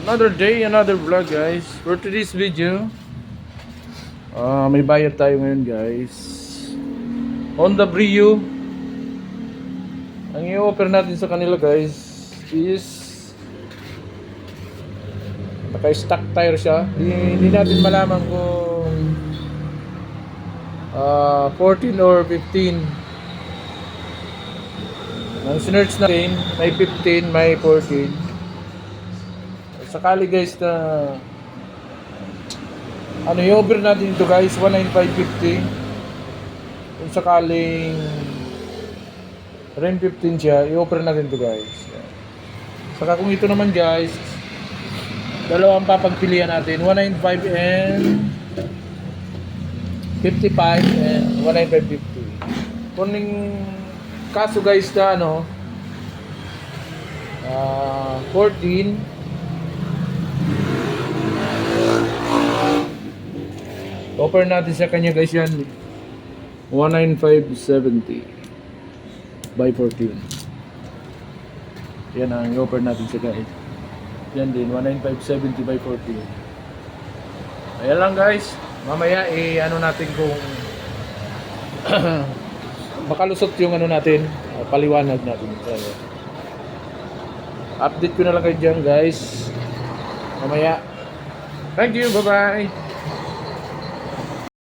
Another day, another vlog guys. For today's video, may bayad tayo ngayon guys. Honda Brio. Ang i-offer natin sa kanila guys is naka-stock tire siya. Hindi natin malaman kung 14 or 15. Nang sinerch natin, may 15, may 14. Sakali guys na i-over natin ito guys, 19550. Kung sakaling rin 15 siya, i-over natin ito guys. Saka kung ito naman guys, dalawang papagpilian natin, 195 and 55 and 19550. Kung kaso guys na 14, offer natin sa kanya guys yan 19570 by 14. Yan ang offer natin sa guys. Yan din 19570 by 14. Ayan lang guys. Mamaya natin kung makalusot yung natin, paliwanag natin. Update ko na lang kayo dyan guys mamaya. Thank you, bye bye.